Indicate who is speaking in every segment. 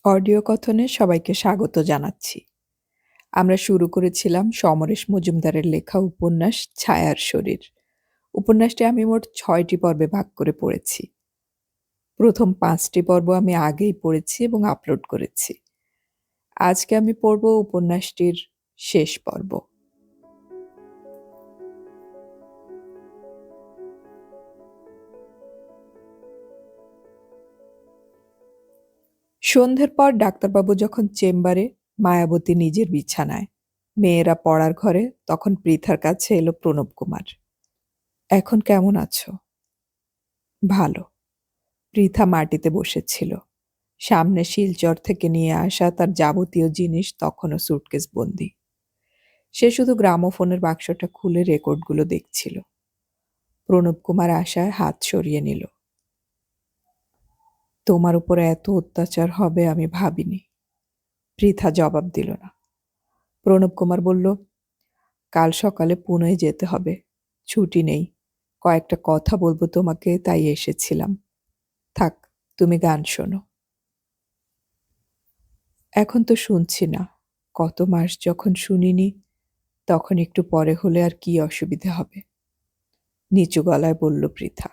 Speaker 1: Audio কথনে সবাইকে স্বাগত জানাচ্ছি। আমরা শুরু করেছিলাম সমরেশ মজুমদারের লেখা উপন্যাস ছায়ার শরীর। উপন্যাসটি আমি মোট ৬টি পর্বে ভাগ করে পড়েছি। প্রথম ৫টি পর্ব আমি আগেই পড়েছি এবং আপলোড করেছি। আজকে আমি পড়ব উপন্যাসটির শেষ পর্ব। সন্ধ্যের পর ডাক্তারবাবু যখন চেম্বারে, মায়াবতী নিজের বিছানায়, মেয়েরা পড়ার ঘরে, তখন পৃথার কাছে এলো প্রণব কুমার। এখন কেমন আছো? ভালো। পৃথা মাটিতে বসেছিল। সামনে শিলচর থেকে নিয়ে আসা তার যাবতীয় জিনিস তখনও সুটকেস বন্দি। সে শুধু গ্রামোফোনের বাক্সটা খুলে রেকর্ডগুলো দেখছিল। প্রণব কুমার আশায় হাত সরিয়ে নিল। তোমার উপর এত অত্যাচার হবে আমি ভাবিনি। পৃথা জবাব দিল না। প্রণব কুমার বলল, কাল সকালে পুনে যেতে হবে, ছুটি নেই, কয়েকটা কথা বলবো তোমাকে, তাই এসেছিলাম। থাক, তুমি গান শোনো। এখন তো শুনছি না, কত মাস যখন শুনিনি, তখন একটু পরে হলে আর কি অসুবিধে হবে? নিচু গলায় বলল পৃথা।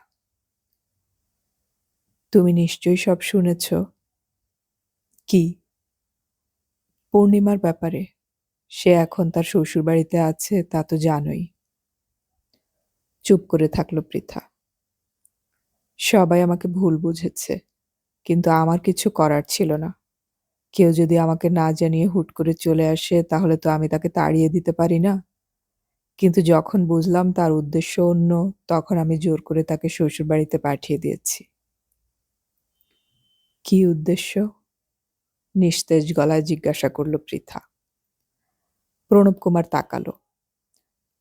Speaker 1: তুমি নিশ্চয়ই সব শুনেছ। কি? পূর্ণিমার ব্যাপারে। সে এখন তার শ্বশুরবাড়িতে আছে, তা তো জানোই। চুপ করে থাকলো পৃথা। সবাই আমাকে ভুল বুঝেছে, কিন্তু আমার কিছু করার ছিল না। কেউ যদি আমাকে না জানিয়ে হুট করে চলে আসে, তাহলে তো আমি তাকে তাড়িয়ে দিতে পারি না। কিন্তু যখন বুঝলাম তার উদ্দেশ্য অন্য, তখন আমি জোর করে তাকে শ্বশুরবাড়িতে পাঠিয়ে দিয়েছি। কি উদ্দেশ্য? নিস্তেজ গলায় জিজ্ঞাসা করল পৃথা। প্রণব কুমার তাকালো।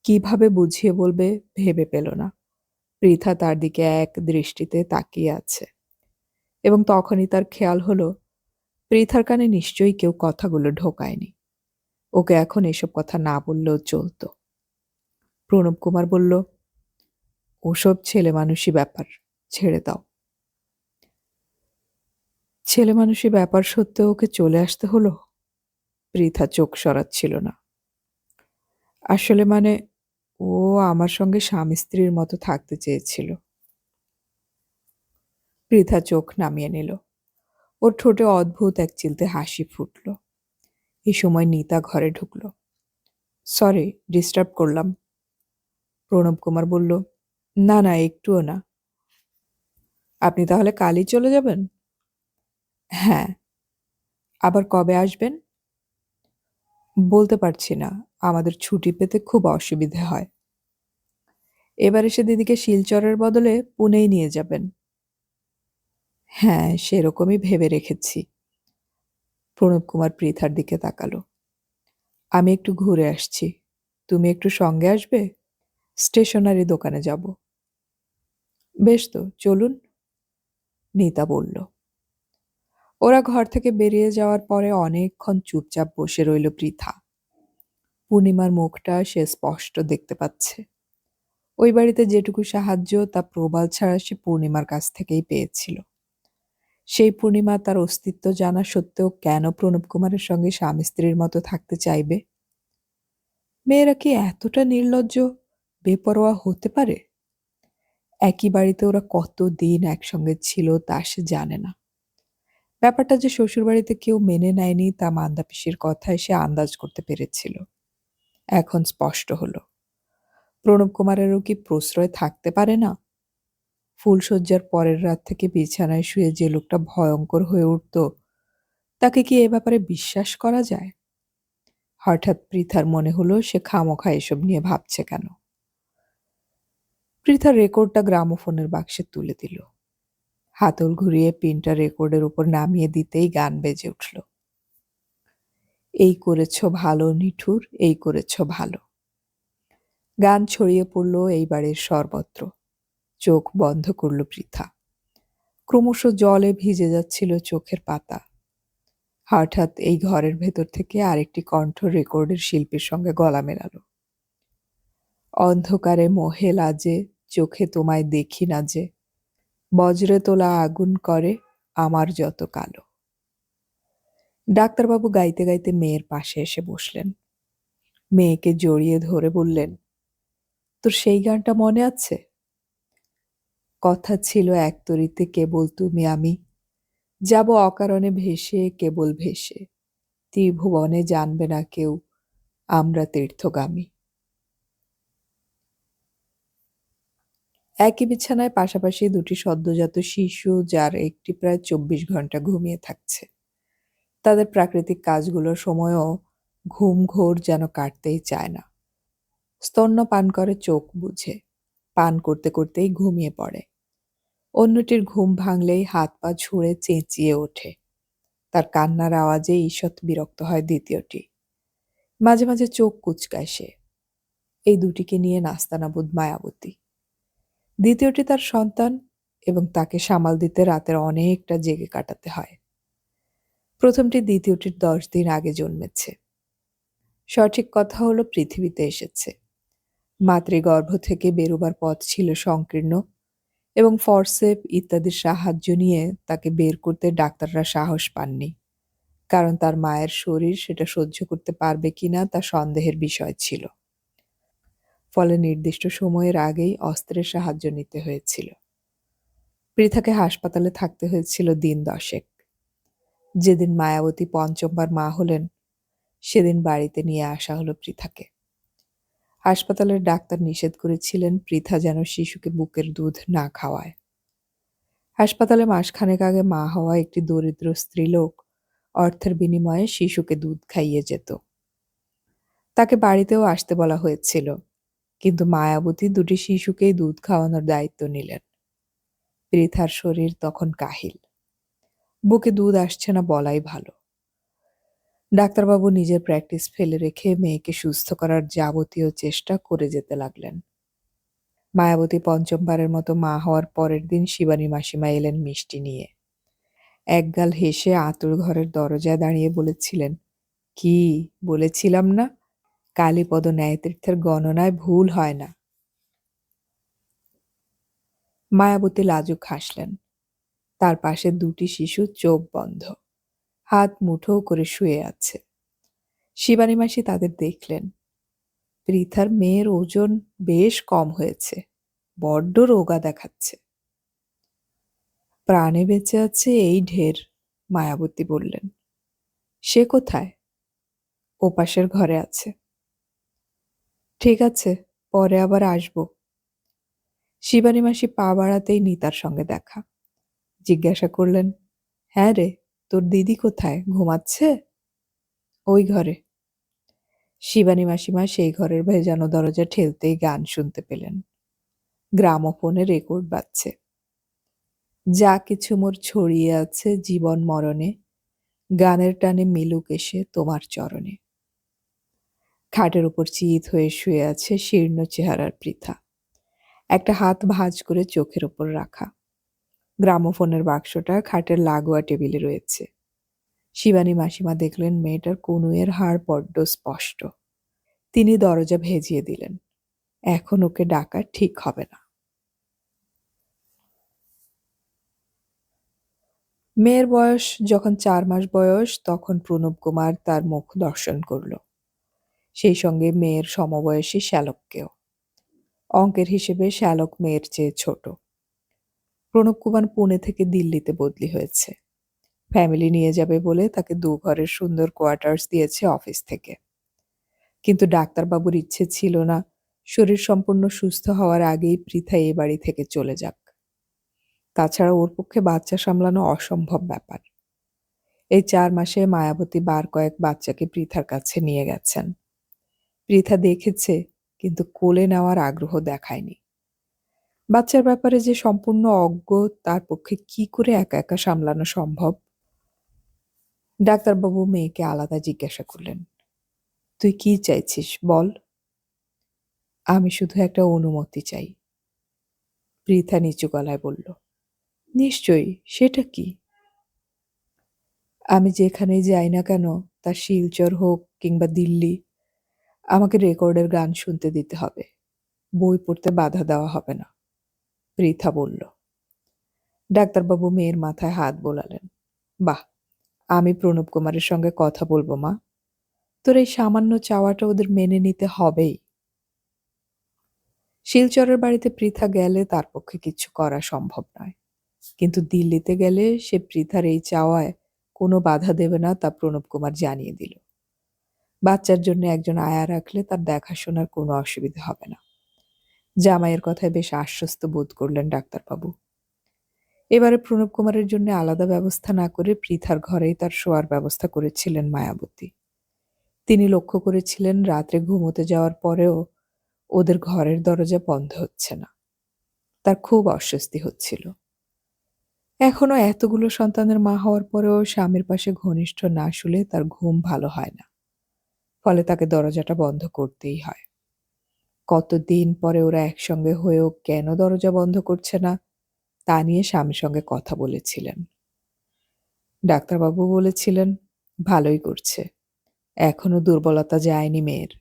Speaker 1: কিভাবে বুঝিয়ে বলবে ভেবে পেল না। পৃথা তার দিকে এক দৃষ্টিতে তাকিয়ে আছে, এবং তখনই তার খেয়াল হলো পৃথার কানে নিশ্চয়ই কেউ কথাগুলো ঢোকায়নি। ওকে এখন এসব কথা না বললেও চলত। প্রণব কুমার বলল, ওসব ছেলে মানুষই ব্যাপার, ছেড়ে দাও। ছেলে মানুষই ব্যাপার সত্ত্বেও ওকে চলে আসতে হলো? পৃথা চোখ সরাচ্ছিল না। আসলে মানে, ও আমার সঙ্গে স্বামী স্ত্রীর মতো থাকতে চেয়েছিল। পৃথা চোখ নামিয়ে নিল। ওর ঠোঁটে অদ্ভুত এক চিলতে হাসি ফুটল। এই সময় নিতা ঘরে ঢুকল। সরি, ডিস্টার্ব করলাম। প্রণব কুমার বলল, না না, একটুও না। আপনি তাহলে কালই চলে যাবেন? হ্যাঁ। আবার কবে আসবেন? বলতে পারছি না, আমাদের ছুটি পেতে খুব অসুবিধে হয়। এবার এসে দিদিকে শিলচরের বদলে পুনেই নিয়ে যাবেন। হ্যাঁ, সেরকমই ভেবে রেখেছি। প্রণব কুমার পৃথার দিকে তাকালো। আমি একটু ঘুরে আসছি, তুমি একটু সঙ্গে আসবে? স্টেশনারি দোকানে যাব। বেশ তো, চলুন, নিতা বলল। ওরা ঘর থেকে বেরিয়ে যাওয়ার পরে অনেকক্ষণ চুপচাপ বসে রইল পৃথা। পূর্ণিমার মুখটা সে স্পষ্ট দেখতে পাচ্ছে। ওই বাড়িতে যেটুকু সাহায্য তা প্রবাল ছাড়া সে পূর্ণিমার কাছ থেকেই পেয়েছিল। সেই পূর্ণিমা তার অস্তিত্ব জানা সত্ত্বেও কেন প্রণব কুমারের সঙ্গে স্বামী স্ত্রীর মতো থাকতে চাইবে? মেয়েরা কি এতটা নির্লজ্জ, বেপরোয়া হতে পারে? একই বাড়িতে ওরা কতদিন একসঙ্গে ছিল তা সে জানে না। ব্যাপারটা যে শ্বশুরবাড়িতে কেউ মেনে নেয়নি তা মান্দা পিসির কথায় সে আন্দাজ করতে পেরেছিল। এখন স্পষ্ট হলো, প্রণব কুমারেরও কি প্রশ্রয় থাকতে পারে না? ফুলশয্যার পরের রাত থেকে বিছানায় শুয়ে যে লোকটা ভয়ঙ্কর হয়ে উঠত, তাকে কি এ ব্যাপারে বিশ্বাস করা যায়? হঠাৎ পৃথার মনে হলো সে খামোখা এসব নিয়ে ভাবছে কেন। পৃথা রেকর্ডটা গ্রামোফোনের বাক্সে তুলে দিল। হাতল ঘুরিয়ে পিনটা রেকর্ডের উপর নামিয়ে দিতেই গান বেজে উঠল। এই করেছ ভালো নিঠুর, এই করেছ ভালো। গান ছড়িয়ে পড়ল এই বাড়ির সর্বত্র। চোখ বন্ধ করল পৃথা। ক্রমশ জলে ভিজে যাচ্ছিল চোখের পাতা। হঠাৎ এই ঘরের ভেতর থেকে আরেকটি কণ্ঠ রেকর্ডের শিল্পীর সঙ্গে গলা মেলাল। অন্ধকারে মোহে লাজে, চোখে তোমায় দেখি না যে, বজ্রে তোলা আগুন করে আমার যত কালো। ডাক্তারবাবু গাইতে গাইতে মেয়ের পাশে এসে বসলেন। মেয়েকে জড়িয়ে ধরে বললেন, তোর সেই গানটা মনে আছে? কথা ছিল এক তরিতে কেবল তুমি আমি, যাব অকারণে ভেসে কেবল ভেসে, ত্রিভুবনে জানবে না কেউ আমরা তীর্থগামী। একই বিছানায় পাশাপাশি দুটি সদ্যজাত শিশু, যার একটি প্রায় 24 ঘন্টা ঘুমিয়ে থাকছে। তাদের প্রাকৃতিক কাজগুলোর সময়ও ঘুম ঘোর যেন কাটতেই চায় না। স্তন্য পান করে চোখ বুঝে, পান করতে করতেই ঘুমিয়ে পড়ে। অন্যটির ঘুম ভাঙলেই হাত পা ছুঁড়ে চেঁচিয়ে ওঠে। তার কান্নার আওয়াজে ঈষৎ বিরক্ত হয় দ্বিতীয়টি। মাঝে মাঝে চোখ কুঁচকায় সে। এই দুটিকে নিয়ে নাস্তানাবুদ মায়াবতী। দ্বিতীয়টি তার সন্তান, এবং তাকে সামাল দিতে রাতের অনেকটা জেগে কাটাতে হয়। প্রথমটি দ্বিতীয়টির 10 দিন আগে জন্মেছে। সঠিক কথা হলো পৃথিবীতে এসেছে। মাতৃগর্ভ থেকে বেরোবার পথ ছিল সংকীর্ণ, এবং ফরসেপ ইত্যাদির সাহায্য নিয়ে তাকে বের করতে ডাক্তাররা সাহস পাননি, কারণ তার মায়ের শরীর সেটা সহ্য করতে পারবে কিনা তা সন্দেহের বিষয় ছিল। ফলে নির্দিষ্ট সময়ের আগেই অস্ত্রের সাহায্য নিতে হয়েছিল। পৃথাকে হাসপাতালে থাকতে হয়েছিল দিন 10। যেদিন মায়াবতী পঞ্চমবার মা হলেন, সেদিন বাড়িতে নিয়ে আসা হলো পৃথাকে। হাসপাতালের ডাক্তার নিষেধ করেছিলেন পৃথা যেন শিশুকে বুকের দুধ না খাওয়ায়। হাসপাতালে মাসখানেক আগে মা হওয়া একটি দরিদ্র স্ত্রীলোক অর্থের বিনিময়ে শিশুকে দুধ খাইয়ে যেত। তাকে বাড়িতেও আসতে বলা হয়েছিল, কিন্তু মায়াবতী দুটি শিশুকেই দুধ খাওয়ানোর দায়িত্ব নিলেন। পৃথার শরীর তখন কাহিল। বুকে দুধ আসছে না বলাই ভালো। ডাক্তারবাবু নিজের প্র্যাকটিস ফেলে রেখে মেয়েকে সুস্থ করার যাবতীয় চেষ্টা করে যেতে লাগলেন। মায়াবতী পঞ্চমবারের মতো মা হওয়ার পরের দিন শিবানী মাসিমা এলেন মিষ্টি নিয়ে। একগাল হেসে আঁতুড় ঘরের দরজায় দাঁড়িয়ে বলেছিলেন, কি বলেছিলাম না, কালীপদ ন্যায়তীর্থের গণনায় ভুল হয় না। মায়াবতী লাজুক হাসলেন। তার পাশে দুটি শিশু চোখ বন্ধ, হাত মুঠো করে শুয়ে আছে। শিবানী মাসি তাদের দেখলেন। পৃথার মেয়ের ওজন বেশ কম হয়েছে, বড্ড রোগা দেখাচ্ছে। প্রাণে বেঁচে আছে এই ঢের, মায়াবতী বললেন। সে কোথায়? ওপাশের ঘরে আছে। ঠিক আছে, পরে আবার আসবো। শিবানী মাসি পা বাড়াতেই নিতার সঙ্গে দেখা। জিজ্ঞাসা করলেন, হ্যাঁ রে, তোর দিদি কোথায়, ঘুমাচ্ছে? ওই ঘরে। শিবানী মাসিমা সেই ঘরের ভেজানো দরজা ঠেলতেই গান শুনতে পেলেন। গ্রামোফোনে রেকর্ড বাজছে। যা কিছু মোর ছড়িয়ে আছে জীবন মরণে, গানের টানে মিলুক এসে তোমার চরণে। খাটের উপর চিত হয়ে শুয়ে আছে শীর্ণ চেহারার পৃথা, একটা হাত ভাঁজ করে চোখের উপর রাখা। গ্রামোফোনের বাক্সটা খাটের লাগোয়া টেবিলে রয়েছে। শিবানী মাসিমা দেখলেন মেয়েটার কনুইয়ের হাড় বড্ড স্পষ্ট। তিনি দরজা ভেজিয়ে দিলেন। এখন ওকে ডাকা ঠিক হবে না। মেয়ের বয়স যখন 4 মাস বয়স, তখন প্রণব কুমার তার মুখ দর্শন করল। সেই সঙ্গে মেয়ের সমবয়সী শ্যালককেও। অঙ্কের হিসেবে শ্যালক মেয়ের চেয়ে ছোট। প্রণব কুমার পুনে থেকে দিল্লিতে বদলি হয়েছে। ফ্যামিলি নিয়ে যাবে বলে তাকে 2 ঘরের সুন্দর কোয়ার্টার্স দিয়েছে অফিস থেকে। কিন্তু ডাক্তারবাবুর ইচ্ছে ছিল না শরীর সম্পূর্ণ সুস্থ হওয়ার আগেই পৃথা এ বাড়ি থেকে চলে যাক। তাছাড়া ওর পক্ষে বাচ্চা সামলানো অসম্ভব ব্যাপার। এই 4 মাসে মায়াবতী বার কয়েক বাচ্চাকে পৃথার কাছে নিয়ে গেছেন। পৃথা দেখেছে, কিন্তু কোলে নেওয়ার আগ্রহ দেখায়নি। বাচ্চার ব্যাপারে যে সম্পূর্ণ অজ্ঞ, তার পক্ষে কি করে একা একা সামলানো সম্ভব? ডাক্তারবাবু মেয়েকে আলাদা জিজ্ঞাসা করলেন, তুই কি চাইছিস বল? আমি শুধু একটা অনুমতি চাই, পৃথা নিচু গলায় বলল। নিশ্চয়ই, সেটা কি? আমি যেখানেই যাই না কেন, তা শিলচর হোক কিংবা দিল্লি, আমাকে রেকর্ডের গান শুনতে দিতে হবে। বই পড়তে বাধা দেওয়া হবে না, পৃথা বলল। ডাক্তারবাবু মেয়ের মাথায় হাত বোলালেন। বাহ, আমি প্রণব কুমারের সঙ্গে কথা বলবো মা। তোর এই সামান্য চাওয়াটা ওদের মেনে নিতে হবেই। শিলচরের বাড়িতে পৃথা গেলে তার পক্ষে কিছু করা সম্ভব নয়, কিন্তু দিল্লিতে গেলে সে পৃথার এই চাওয়ায় কোনো বাধা দেবে না তা প্রণব কুমার জানিয়ে দিল। বাচ্চার জন্য একজন আয়া রাখলে তার দেখাশোনার কোনো অসুবিধা হবে না। জামাইয়ের কথায় বেশ আশ্বস্ত বোধ করলেন ডাক্তারবাবু। এবারে প্রণব কুমারের জন্য আলাদা ব্যবস্থা না করে পৃথার ঘরেই তার শোয়ার ব্যবস্থা করেছিলেন মায়াবতী। তিনি লক্ষ্য করেছিলেন রাত্রে ঘুমোতে যাওয়ার পরেও ওদের ঘরের দরজা বন্ধ হচ্ছে না। তার খুব অস্বস্তি হচ্ছিল। এখনো এতগুলো সন্তানের মা হওয়ার পরেও স্বামীর পাশে ঘনিষ্ঠ না শুলে তার ঘুম ভালো হয় না। ফলে তাকে দরজাটা বন্ধ করতেই হয়। কতদিন পরে ওরা একসঙ্গে হয়েও কেন দরজা বন্ধ করছে না তা নিয়ে স্বামীর সঙ্গে কথা বলেছিলেন। ডাক্তারবাবু বলেছিলেন, ভালোই করছে, এখনো দুর্বলতা যায়নি মেয়ের।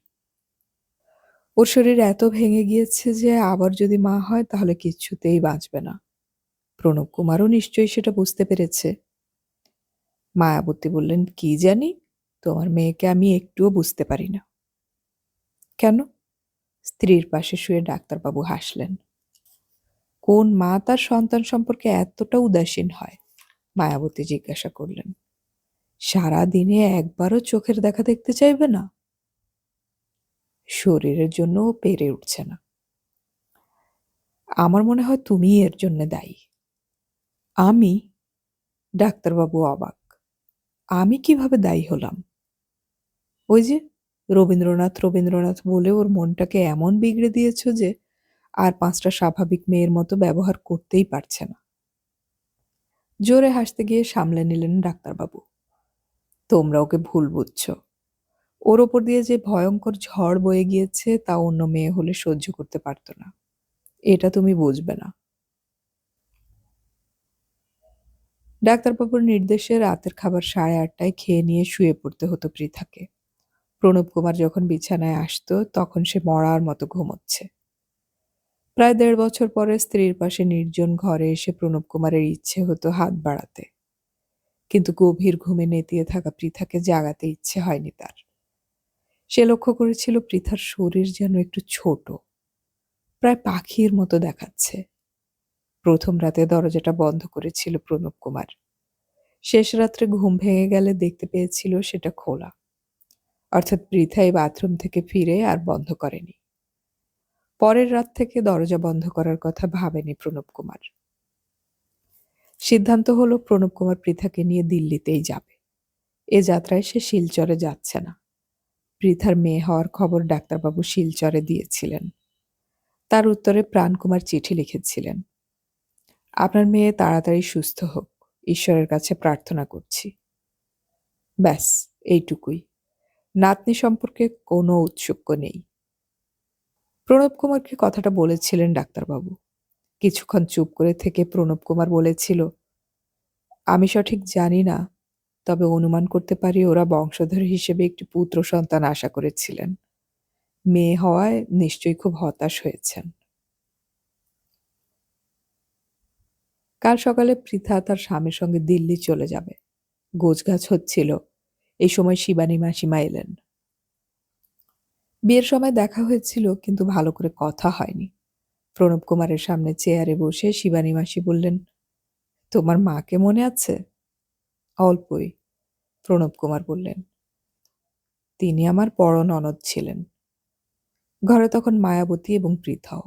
Speaker 1: ওর শরীর এত ভেঙে গিয়েছে যে আবার যদি মা হয় তাহলে কিছুতেই বাঁচবে না। প্রণব কুমারও নিশ্চয়ই সেটা বুঝতে পেরেছে। মায়াবতী বললেন, কি জানি, তোমার মেয়েকে আমি একটুও বুঝতে পারি না। কেন? স্ত্রীর পাশে শুয়ে ডাক্তারবাবু হাসলেন। কোন মা তার সন্তান সম্পর্কে এতটা উদাসীন হয়? মায়াবতী জিজ্ঞাসা করলেন। সারা দিনে একবারও চোখের দেখা দেখতে চাইবে না? শরীরের জন্য ও পেরে উঠছে না। আমার মনে হয় তুমিই এর জন্য দায়ী। আমি? ডাক্তারবাবু অবাক। আমি কিভাবে দায়ী হলাম? ওই যে রবীন্দ্রনাথ রবীন্দ্রনাথ বলে ওর মনটাকে এমন বিগড়ে দিয়েছ যে আর 5টা স্বাভাবিক মেয়ের মতো ব্যবহার করতেই পারছে না। জোরে হাসতে গিয়ে সামলে নিলেন ডাক্তারবাবু। তোমরা ওকে ভুল বুঝছ। ওর ওপর দিয়ে যে ভয়ঙ্কর ঝড় বয়ে গিয়েছে তা অন্য মেয়ে হলে সহ্য করতে পারত না। এটা তুমি বুঝবে না। ডাক্তারবাবুর নির্দেশে রাতের খাবার 8:30টায় খেয়ে নিয়ে শুয়ে পড়তে হতো পৃথাকে। প্রণব কুমার যখন বিছানায় আসতো তখন সে মরার মতো ঘুমোচ্ছে। প্রায় 1.5 বছর পরে স্ত্রীর পাশে নির্জন ঘরে এসে প্রণব কুমারের ইচ্ছে হতো হাত বাড়াতে, কিন্তু গভীর ঘুমে নেতিয়ে থাকা পৃথাকে জাগাতে ইচ্ছে হয়নি তার। সে লক্ষ্য করেছিল পৃথার শরীর যেন একটু ছোট, প্রায় পাখির মতো দেখাচ্ছে। প্রথম রাতে দরজাটা বন্ধ করেছিল প্রণব কুমার। শেষ রাত্রে ঘুম ভেঙে গেলে দেখতে পেয়েছিল সেটা খোলা, অর্থাৎ পৃথা এই বাথরুম থেকে ফিরে আর বন্ধ করেনি। পরের রাত থেকে দরজা বন্ধ করার কথা ভাবেনি প্রণব কুমার। সিদ্ধান্ত হলো প্রণব কুমার পৃথাকে নিয়ে দিল্লিতেই যাবে। এ যাত্রায় সে শিলচরে যাচ্ছে না। পৃথার মেয়ে হওয়ার খবর ডাক্তারবাবু শিলচরে দিয়েছিলেন। তার উত্তরে প্রাণকুমার চিঠি লিখেছিলেন, আপনার মেয়ে তাড়াতাড়ি সুস্থ হোক, ঈশ্বরের কাছে প্রার্থনা করছি। ব্যাস এইটুকুই। নাতনি সম্পর্কে কোনো ঔৎসুক্য নেই। প্রণব কুমারকে কথাটা বলেছিলেন ডাক্তারবাবু। কিছুক্ষণ চুপ করে থেকে প্রণব কুমার বলেছিল, আমি সঠিক জানি না, তবে অনুমান করতে পারি ওরা বংশধর হিসেবে একটি পুত্র সন্তান আশা করেছিলেন। মেয়ে হওয়ায় নিশ্চয়ই খুব হতাশ হয়েছেন। কাল সকালে পৃথা তার স্বামীর সঙ্গে দিল্লি চলে যাবে। গোছগাছ হচ্ছিল। এই সময় শিবানী মাসিমা এলেন। বিয়ের সময় দেখা হয়েছিল, কিন্তু ভালো করে কথা হয়নি। প্রণব কুমারের সামনে চেয়ারে বসে শিবানী মাসি বললেন, তোমার মাকে মনে আছে? অল্পই, প্রণব কুমার বললেন। তিনি আমার বড় ননদ ছিলেন। ঘরে তখন মায়াবতী এবং পৃথাও।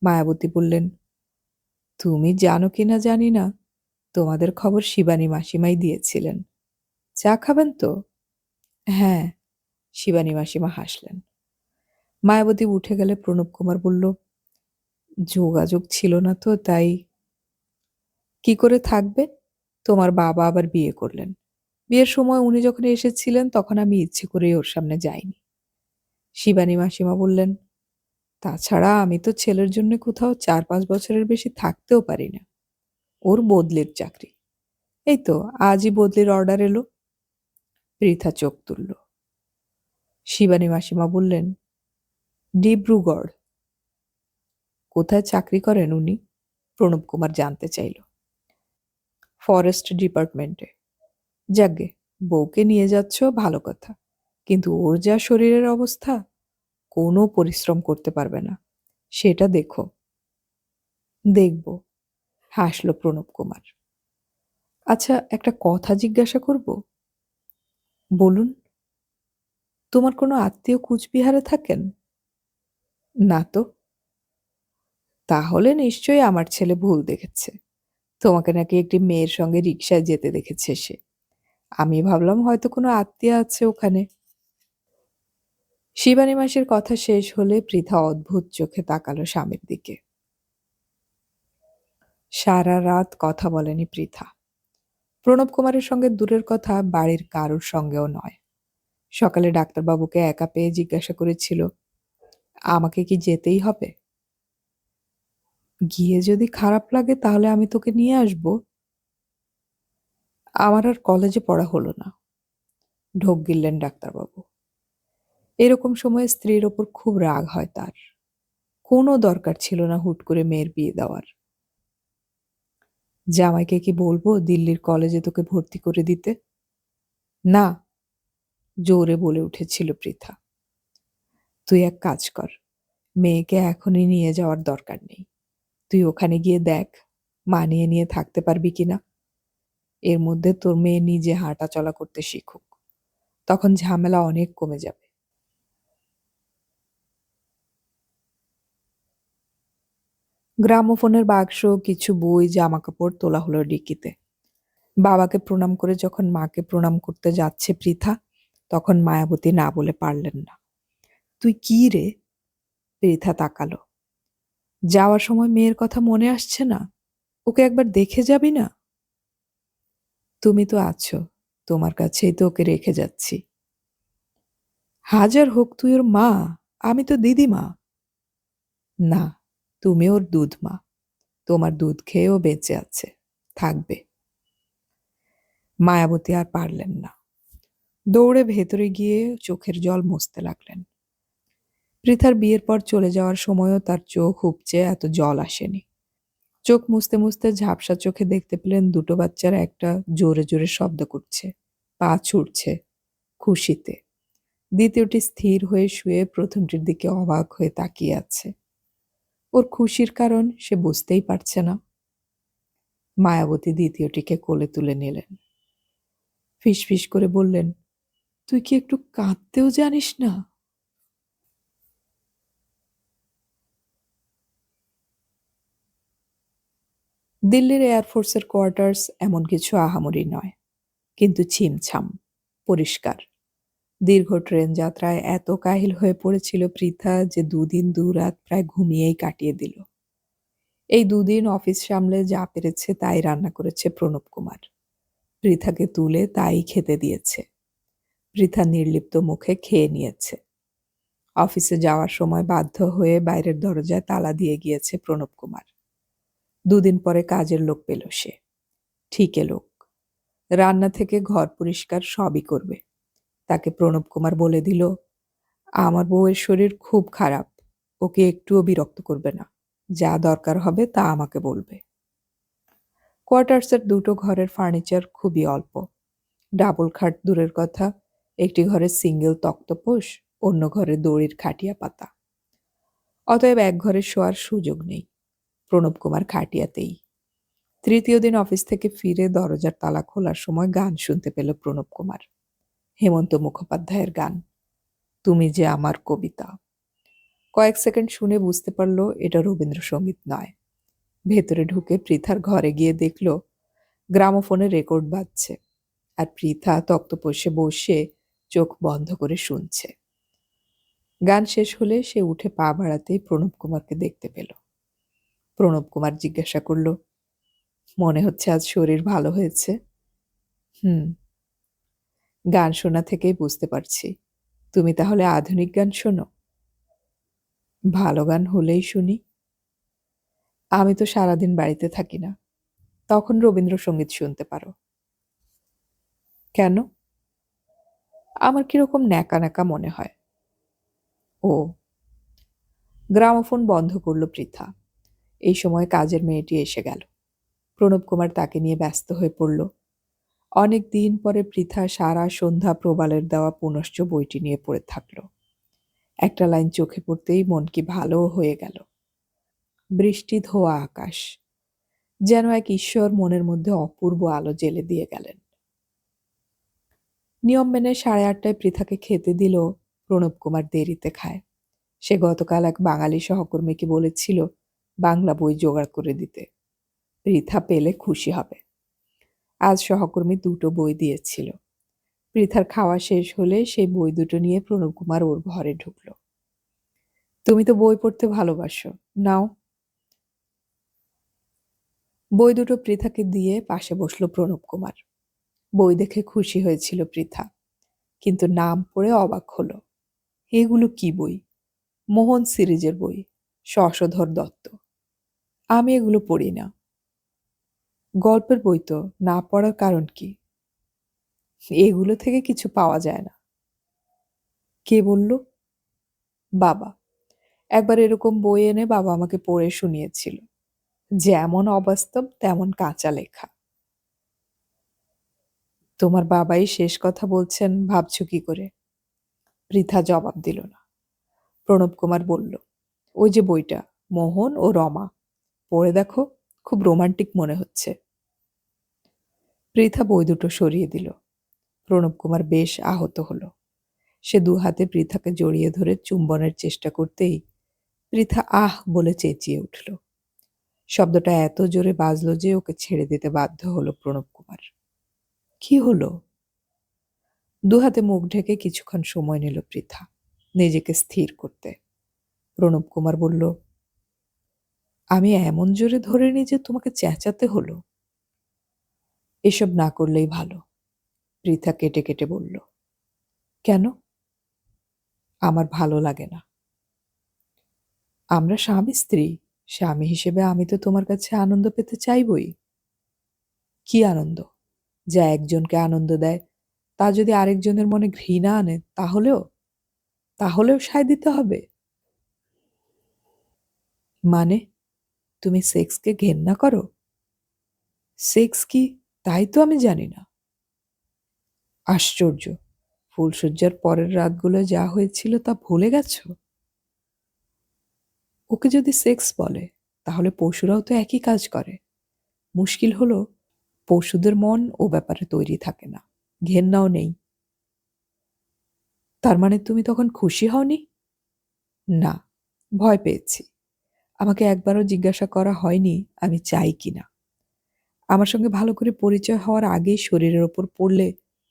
Speaker 1: মায়াবতী বললেন, তুমি জানো কিনা জানি না, তোমাদের খবর শিবানী মাসিমাই দিয়েছিলেন। চা খাবেন তো? হ্যাঁ, শিবানী মাসিমা হাসলেন। মায়াবতী উঠে গেলে প্রণব কুমার বলল, যোগাযোগ ছিল না তো তাই। কি করে থাকবে? তোমার বাবা আবার বিয়ে করলেন। বিয়ের সময় উনি যখন এসেছিলেন তখন আমি ইচ্ছে করেই ওর সামনে যাইনি। শিবানী মাসিমা বললেন, তাছাড়া আমি তো ছেলের জন্য কোথাও 4-5 বছরের বেশি থাকতেও পারি না। ওর বদলির চাকরি। এই তো আজই বদলির অর্ডার এলো। পৃথা চোখ তুলল। শিবানী মাসিমা বললেন, ডিব্রুগড়। কোথায় চাকরি করেন উনি? প্রণব কুমার জানতে চাইল। ফরেস্ট ডিপার্টমেন্টে। যাকগে, বউকে নিয়ে যাচ্ছ ভালো কথা, কিন্তু ওর যা শরীরের অবস্থা, কোনো পরিশ্রম করতে পারবে না, সেটা দেখো। দেখব, হাসল প্রণব কুমার। আচ্ছা, একটা কথা জিজ্ঞাসা করব? বলুন। তোমার কোনো আত্মীয় কুচবিহারে থাকেন? না তো। তাহলে নিশ্চয়ই আমার ছেলে ভুল দেখেছে। তোমাকে নাকি একটি মেয়ের সঙ্গে রিকশায় যেতে দেখেছে সে। আমি ভাবলাম হয়তো কোনো আত্মীয় আছে ওখানে। শিবানী মাসির কথা শেষ হলে পৃথা অদ্ভুত চোখে তাকালো স্বামীর দিকে। সারা রাত কথা বলেনি পৃথা। প্রণব কুমারের সঙ্গে দূরের কথা, বাড়ির কারোর সঙ্গেও নয়। সকালে ডাক্তারবাবুকে একা পেয়ে জিজ্ঞাসা করেছিল, আমাকে কি যেতেই হবে? গিয়ে যদি খারাপ লাগে তাহলে আমি তোকে নিয়ে আসব। আমার আর কলেজে পড়া হলো না, ঢোক গিললেন ডাক্তারবাবু। এরকম সময় স্ত্রীর ওপর খুব রাগ হয় তার। কোনো দরকার ছিল না হুট করে মেয়ের বিয়ে দেওয়ার। জামাইকে কি বলবো দিল্লির কলেজে তোকে ভর্তি করে দিতে? না, জোরে বলে উঠেছিল পৃথা। তুই এক কাজ কর, মেয়েকে এখনই নিয়ে যাওয়ার দরকার নেই। তুই ওখানে গিয়ে দেখ মানিয়ে নিয়ে থাকতে পারবি কিনা। এর মধ্যে তোর মেয়ে নিজে হাঁটা চলা করতে শিখুক, তখন ঝামেলা অনেক কমে যাবে। গ্রামোফোনের বাক্স, কিছু বই, জামাকাপড় তোলা হলো ডিকিতে। বাবাকে প্রণাম করে যখন মাকে প্রণাম করতে যাচ্ছে পৃথা, তখন মায়াবতী না বলে পারলেন না। তুই কি রে? পৃথা তাকালো। যাওয়ার সময় মেয়ের কথা মনে আসছে না? ওকে একবার দেখে যাবি না? তুমি তো আছো, তোমার কাছেই তো ওকে রেখে যাচ্ছি। হাজার হোক তুই ওর মা, আমি তো দিদিমা। না, তুমি ওর দুধ মা, তোমার দুধ খেয়েও বেঁচে আছে, থাকবে। মায়াবতী আর পারলেন না। দৌড়ে ভেতরে গিয়ে চোখের জল মুছতে লাগলেন। পৃথার বিয়ের পর চলে যাওয়ার সময়ও তার চোখ উপচে এত জল আসেনি। চোখ মুছতে মুছতে ঝাপসা চোখে দেখতে পেলেন দুটো বাচ্চারা একটা জোরে জোরে শব্দ করছে, পা ছুটছে খুশিতে। দ্বিতীয়টি স্থির হয়ে শুয়ে প্রথমটির দিকে অবাক হয়ে তাকিয়ে আছে। ওর খুশির কারণ সে বুঝতেই পারছে না। মায়াবতী দ্বিতীয়টিকে কোলে তুলে নিলেন। ফিসফিস করে বললেন, তুই কি একটু কাঁদতেও জানিস না? দিল্লির এয়ারফোর্সের কোয়ার্টার্স এমন কিছু আহামরি নয়, কিন্তু ছিমছাম, পরিষ্কার। দীর্ঘ ট্রেন যাত্রায় এত কাহিল হয়ে পড়েছিল পৃথা যে দুদিন দুরাত প্রায় ঘুমিয়েই কাটিয়ে দিল। এই দুদিন অফিস সামলে যা পেরেছে তাই রান্না করেছে প্রণব কুমার। পৃথাকে তুলে তাই খেতে দিয়েছে। পৃথা নির্লিপ্ত মুখে খেয়ে নিয়েছে। অফিসে যাওয়ার সময় বাধ্য হয়ে বাইরের দরজায় তালা দিয়ে গিয়েছে প্রণব কুমার। দুদিন পরে কাজের লোক পেল সে। ঠিকে লোক, রান্না থেকে ঘর পরিষ্কার সবই করবে। তাকে প্রণব কুমার বলে দিল, আমার বউয়ের শরীর খুব খারাপ, ওকে একটুও বিরক্ত করবে না, যা দরকার হবে তা আমাকে বলবে। কোয়ার্টার্সের দুটো ঘরের ফার্নিচার খুবই অল্প। ডাবল খাট দূরের কথা, একটি ঘরে সিঙ্গেল তক্তপোষ, অন্য ঘরে দড়ির খাটিয়া পাতা। অতএব এক ঘরে শোয়ার সুযোগ নেই। প্রণব কুমার খাটিয়াতেই। তৃতীয় দিন অফিস থেকে ফিরে দরজার তালা খোলার সময় গান শুনতে পেল প্রণব কুমার। হেমন্ত মুখোপাধ্যায়ের গান, তুমি যে আমার কবিতা। কয়েক সেকেন্ড শুনে বুঝতে পারল এটা রবীন্দ্রসঙ্গীত নয়। ভেতরে ঢুকে পৃথার ঘরে গিয়ে দেখল গ্রামোফোনে রেকর্ড বাজছে, আর পৃথা তক্তপোষে বসে চোখ বন্ধ করে শুনছে। গান শেষ হলে সে উঠে পা বাড়াতেই প্রণব কুমারকে দেখতে পেল। প্রণব কুমার জিজ্ঞাসা করল, মনে হচ্ছে আজ শরীর ভালো হয়েছে? হুম, গান শোনা থেকেই বুঝতে পারছি। তুমি তাহলে আধুনিক গান শোনো? ভালো গান হলেই শুনি। আমি তো সারাদিন বাড়িতে থাকি না, তখন রবীন্দ্রসঙ্গীত শুনতে পারো। কেন? আমার কিরকম ন্যাকা ন্যাকা মনে হয়। ও। গ্রামোফোন বন্ধ করল পৃথা। এই সময় কাজের মেয়েটি এসে গেল। প্রণব কুমার তাকে নিয়ে ব্যস্ত হয়ে পড়ল। অনেক দিন পরে পৃথা সারা সন্ধ্যা প্রবালের দেওয়া পুনশ্চ বইটি নিয়ে পড়ে থাকল। একটা লাইন চোখে পড়তেই মন কি ভালো হয়ে গেল। বৃষ্টি ধোয়া আকাশ, যেন এক ঈশ্বর মনের মধ্যে অপূর্ব আলো জ্বেলে দিয়ে গেলেন। নিয়ম মেনে 8:30টায় পৃথাকে খেতে দিল। প্রণব কুমার দেরিতে খায়। সে গতকাল এক বাঙালি সহকর্মীকে বলেছিল বাংলা বই জোগাড় করে দিতে, পৃথা পেলে খুশি হবে। আজ সহকর্মী 2টো বই দিয়েছিল। পৃথার খাওয়া শেষ হলে সেই বই দুটো নিয়ে প্রণব কুমার ওর ঘরে ঢুকল। তুমি তো বই পড়তে ভালোবাসো, নাও। বই দুটো পৃথাকে দিয়ে পাশে বসল প্রণব কুমার। বই দেখে খুশি হয়েছিল পৃথা, কিন্তু নাম পড়ে অবাক হলো। এগুলো কি বই? মোহন সিরিজের বই, শশধর দত্ত। আমি এগুলো পড়ি না। গল্পের বই তো, না পড়ার কারণ কি? এগুলো থেকে কিছু পাওয়া যায় না। কে বলল? বাবা। একবার এরকম বই এনে বাবা আমাকে পড়ে শুনিয়েছিল। যেমন অবাস্তব তেমন কাঁচা লেখা। তোমার বাবাই শেষ কথা বলছেন ভাবছো কি করে? পৃথা জবাব দিল না। প্রণব কুমার বলল, ওই যে বইটা, মোহন ও রমা, পড়ে দেখো, খুব রোমান্টিক মনে হচ্ছে। পৃথা বই দুটো সরিয়ে দিল। প্রণব কুমার বেশ আহত হলো। সে 2 হাতে পৃথাকে জড়িয়ে ধরে চুম্বনের চেষ্টা করতেই পৃথা আহ বলে চেঁচিয়ে উঠল। শব্দটা এত জোরে বাজল যে ওকে ছেড়ে দিতে বাধ্য হলো প্রণব কুমার। কি হলো? 2 হাতে মুখ ঢেকে কিছুক্ষণ সময় নিল পৃথা নিজেকে স্থির করতে। প্রণব কুমার বলল, আমি এমন জোরে ধরিনি যে তোমাকে চেঁচাতে হলো। এসব না করলেই ভালো, পৃথা কেটে কেটে বলল। কেন? আমার ভালো লাগে না। আমরা স্বামী স্ত্রী, স্বামী হিসেবে আমি তো তোমার কাছে আনন্দ পেতে চাইবই। কি আনন্দ? যা একজনকে আনন্দ দেয় তা যদি আরেকজনের মনে ঘৃণা আনে তাহলেও সায় দিতে হবে? মানে, তুমি সেক্সকে ঘেন্না করো? সেক্স কি তাই তো আমি জানি না। আশ্চর্য, ফুলশয্যার পরের রাতগুলো যা হয়েছিল তা ভুলে গেছো? ওকে যদি সেক্স বলে তাহলে পশুরাও তো একই কাজ করে। মুশকিল হলো পশুদের মন ও ব্যাপারে তৈরি থাকে না, ঘেন্নাও নেই। তার মানে তুমি তখন খুশি হওনি? না, ভয় পেয়েছি। আমাকে একবারও জিজ্ঞাসা করা হয়নি আমি চাই কিনা। আমার সঙ্গে ভালো করে পরিচয় হওয়ার আগেই শরীরের ওপর পড়লে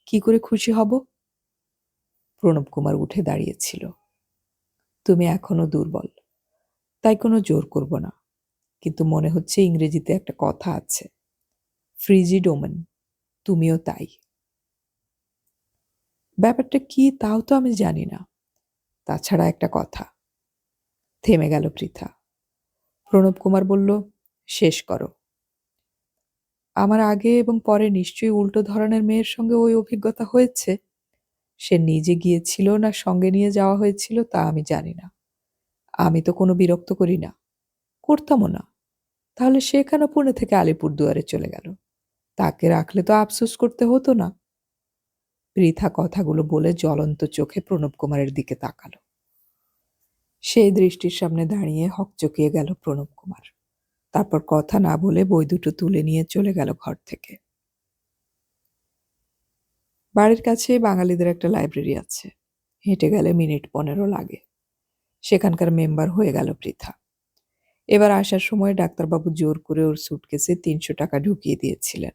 Speaker 1: কি করে খুশি হব? প্রণব কুমার উঠে দাঁড়িয়েছিল। তুমি এখনো দুর্বল, তাই কোনো জোর করব না। কিন্তু মনে হচ্ছে ইংরেজিতে একটা কথা আছে, ফ্রিজিড ওমেন, তুমিও তাই। ব্যাপারটা কি তাও তো আমি জানি না। তাছাড়া একটা কথা। থেমে গেল পৃথা। প্রণব কুমার বলল, শেষ করো। আমার আগে এবং পরে নিশ্চয়ই উল্টো ধরনের মেয়ের সঙ্গে ওই অভিজ্ঞতা হয়েছে। সে নিজে গিয়েছিল না সঙ্গে নিয়ে যাওয়া হয়েছিল তা আমি জানি না। আমি তো কোনো বিরক্ত করি না, করতামও না। তাহলে সে কেন পুনে থেকে আলিপুরদুয়ারে চলে গেল? তাকে রাখলে তো আফসোস করতে হতো না। পৃথা কথাগুলো বলে জ্বলন্ত চোখে প্রণব কুমারের দিকে তাকালো। সেই দৃষ্টির সামনে দাঁড়িয়ে হকচকিয়ে গেল প্রণব কুমার। তারপর কথা না বলে বই দুটো তুলে নিয়ে চলে গেল ঘর থেকে। বাড়ির কাছে বাঙালিদের একটা লাইব্রেরি আছে, হেঁটে গেলে মিনিট 15 লাগে। সেখানকার মেম্বার হয়ে গেল পৃথা। এবার আসার সময় ডাক্তারবাবু জোর করে ওর সুটকেসে 300 টাকা ঢুকিয়ে দিয়েছিলেন।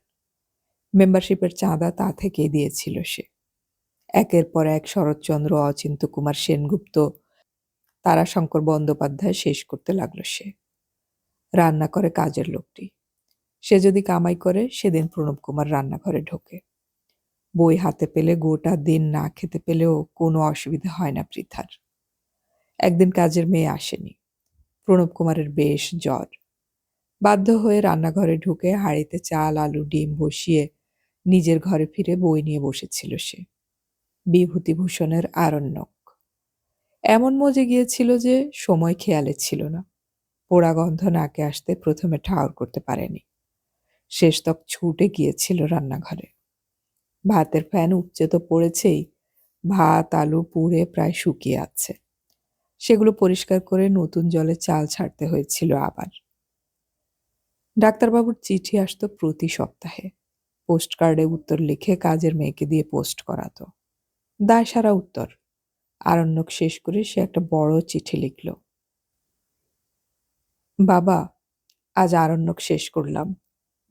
Speaker 1: মেম্বারশিপের চাঁদা তা থেকেই দিয়েছিল সে। একের পর এক শরৎচন্দ্র, অচিন্ত্য কুমার সেনগুপ্ত, তারাশঙ্কর বন্দ্যোপাধ্যায় শেষ করতে লাগলো সে। রান্না করে কাজের লোকটি। সে যদি কামাই করে সেদিন প্রণব কুমার রান্নাঘরে ঢোকে। বই হাতে পেলে গোটা দিন না খেতে পেলেও কোনো অসুবিধা হয় না পৃথার। একদিন কাজের মেয়ে আসেনি। প্রণব কুমারের বেশ জ্বর। বাধ্য হয়ে রান্নাঘরে ঢুকে হাঁড়িতে চাল, আলু, ডিম বসিয়ে নিজের ঘরে ফিরে বই নিয়ে বসেছিল সে। বিভূতিভূষণের আরণ্যক। এমন মজে গিয়েছিল যে সময় খেয়ালে ছিল না। পোড়া গন্ধ নাকে আসতে প্রথমে ঠাউর করতে পারেনি। শেষতক ছুটে গিয়েছিল রান্নাঘরে। ভাতের ফ্যান উপচে তো পড়েছেই, ভাত আলু পুড়ে প্রায় শুকিয়ে আছে। সেগুলো পরিষ্কার করে নতুন জলে চাল ছাড়তে হয়েছিল আবার। ডাক্তারবাবুর চিঠি আসতো প্রতি সপ্তাহে। পোস্টকার্ডে উত্তর লিখে কাজের মেয়েকে দিয়ে পোস্ট করাতো। দায় সারা উত্তর। আরণ্যক শেষ করে সে একটা বড় চিঠি লিখল। বাবা, আজ আরণ্যক শেষ করলাম।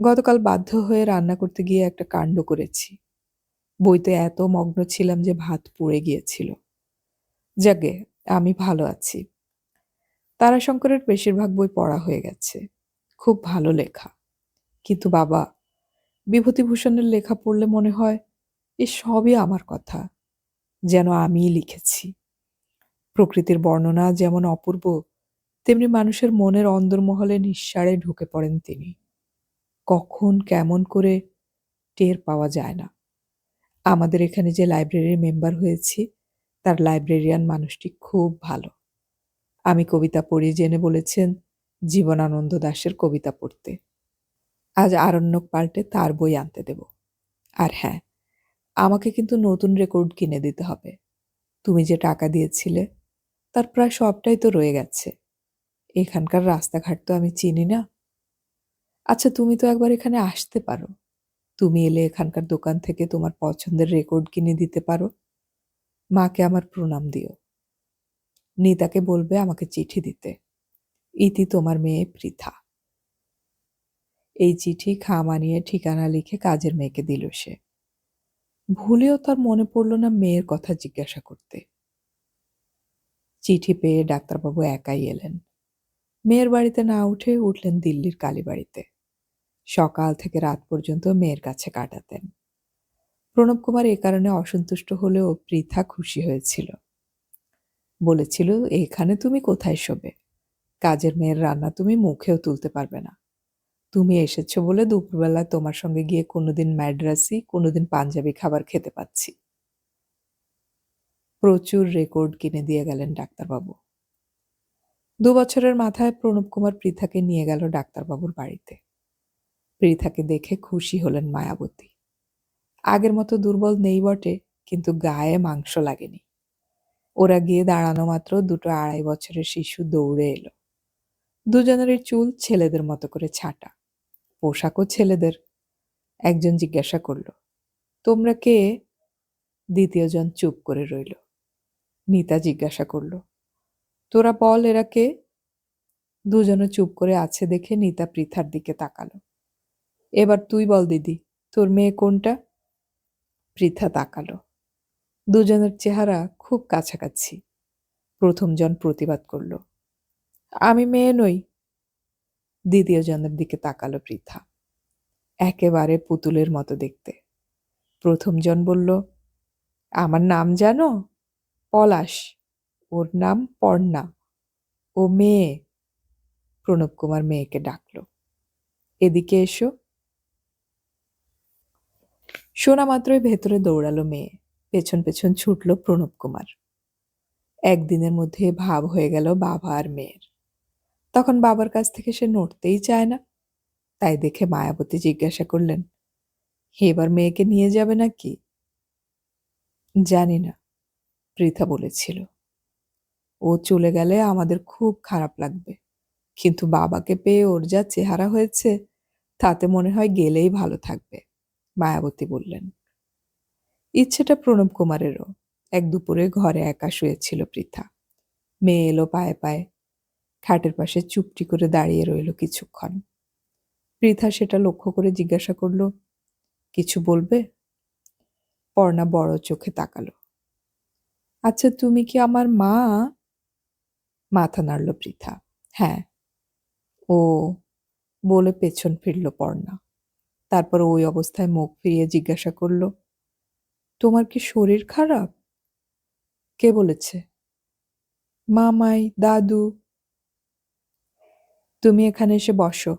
Speaker 1: গতকাল বাধ্য হয়ে রান্না করতে গিয়ে একটা কাণ্ড করেছি। বইতে এত মগ্ন ছিলাম যে ভাত পুড়ে গিয়েছিল। যাগে, আমি ভালো আছি। তারাশঙ্করের বেশিরভাগ বই পড়া হয়ে গেছে। খুব ভালো লেখা। কিন্তু বাবা, বিভূতিভূষণের লেখা পড়লে মনে হয় এ সবই আমার কথা, যেন আমিই লিখেছি। প্রকৃতির বর্ণনা যেমন অপূর্ব, তেমনি মানুষের মনের অন্দরমহলে নিঃসাড়ে ঢুকে পড়েন তিনি। কখন কেমন করে টের পাওয়া যায় না। আমাদের এখানে যে লাইব্রেরির মেম্বার হয়েছি, তার লাইব্রেরিয়ান মানুষটি খুব ভালো। আমি কবিতা পড়ি জেনে বলেছেন জীবনানন্দ দাশের কবিতা পড়তে। আজ আরণ্যক পাল্টে তার বই আনতে দেব। আর হ্যাঁ, আমাকে কিন্তু নতুন রেকর্ড কিনে দিতে হবে। তুমি যে টাকা দিয়েছিলে তার প্রায় সবটাই তো রয়ে গেছে। এখানকার রাস্তাঘাট তো আমি চিনি না। আচ্ছা, তুমি তো একবার এখানে আসতে পারো। তুমি এলে এখানকার দোকান থেকে তোমার পছন্দের রেকর্ড কিনে দিতে পারো। মাকে আমার প্রণাম দিও। নিতাকে বলবে আমাকে চিঠি দিতে। ইতি তোমার মেয়ে পৃথা। এই চিঠি খাম আনিয়ে ঠিকানা লিখে কাজের মেয়েকে দিল সে। ভুলেও তার মনে পড়ল না মেয়ের কথা জিজ্ঞাসা করতে। চিঠি পেয়ে ডাক্তারবাবু একাই এলেন। মেয়ের বাড়িতে না উঠে উঠলেন দিল্লির কালীবাড়িতে। সকাল থেকে রাত পর্যন্ত মেয়ের কাছে কাটাতেন। প্রণব কুমার এ কারণে অসন্তুষ্ট হলেও পৃথা খুশি হয়েছিল। বলেছিল, এখানে তুমি কোথায় শোবে? কাজের মেয়ের রান্না তুমি মুখেও তুলতে পারবে না। তুমি এসেছো বলে দুপুরবেলা তোমার সঙ্গে গিয়ে কোনোদিন ম্যাড্রাসি, কোনোদিন পাঞ্জাবি খাবার খেতে পাচ্ছি। প্রচুর রেকর্ড কিনে দিয়ে গেলেন ডাক্তারবাবু। 2 বছরের মাথায় প্রণব কুমার পৃথাকে নিয়ে গেল ডাক্তারবাবুর বাড়িতে। পৃথাকে দেখে খুশি হলেন মায়াবতী। আগের মতো দুর্বল নেই বটে, কিন্তু গায়ে মাংস লাগেনি। ওরা গিয়ে দাঁড়ানো মাত্র 2 2.5 বছরের শিশু দৌড়ে এলো। দুজনেরই চুল ছেলেদের মতো করে ছাঁটা, পোশাকও ছেলেদের। একজন জিজ্ঞাসা করল, তোমরা কে? দ্বিতীয়জন চুপ করে রইল। নিতা জিজ্ঞাসা করল, তোরা বল এরা কে? দুজনে চুপ করে আছে দেখে নিতা পৃথার দিকে তাকালো। এবার তুই বল দিদি, তোর মেয়ে কোনটা? পৃথা তাকালো। দুজনের চেহারা খুব কাছাকাছি। প্রথম জন প্রতিবাদ করল, আমি মেয়ে নই। দ্বিতীয় জনের দিকে তাকালো পৃথা। একেবারে পুতুলের মতো দেখতে। প্রথম জন বলল, আমার নাম জানো? পলাশ। ওর নাম পর্ণা। ও মেয়ে। প্রণব কুমার মেয়েকে ডাকল, এদিকে এসো। শোনা মাত্রই ভেতরে দৌড়ালো মেয়ে। পেছন পেছন ছুটল প্রণব কুমার। একদিনের মধ্যে ভাব হয়ে গেল বাবা আর মেয়ের। তখন বাবার কাছ থেকে সে নড়তেই চায় না। তাই দেখে মায়াবতী জিজ্ঞাসা করলেন, এবার মেয়েকে নিয়ে যাবে নাকি? জানি না, পৃথা বলেছিল। ও চলে গেলে আমাদের খুব খারাপ লাগবে, কিন্তু বাবাকে পেয়ে ওর যা চেহারা হয়েছে, তাতে মনে হয় গেলেই ভালো থাকবে, মায়াবতী বললেন। ইচ্ছেটা প্রণব কুমারেরও। এক দুপুরে ঘরে একা শুয়েছিল পৃথা। মেয়ে এলো পায়ে পায়ে। খাটের পাশে চুপটি করে দাঁড়িয়ে রইল কিছুক্ষণ। পৃথা সেটা লক্ষ্য করে জিজ্ঞাসা করল, কিছু বলবে? পর্ণা বড় চোখে তাকালো। আচ্ছা, তুমি কি আমার মা? মাথা নাড়ল পৃথা। হ্যাঁ। ও বলে পেছন ফিরল পর্ণা। তারপর ওই অবস্থায় মুখ ফিরিয়ে জিজ্ঞাসা করল, তোমার কি শরীর খারাপ? কে বলেছে? মামাই, দাদু। তুমি এখানে এসে বসো।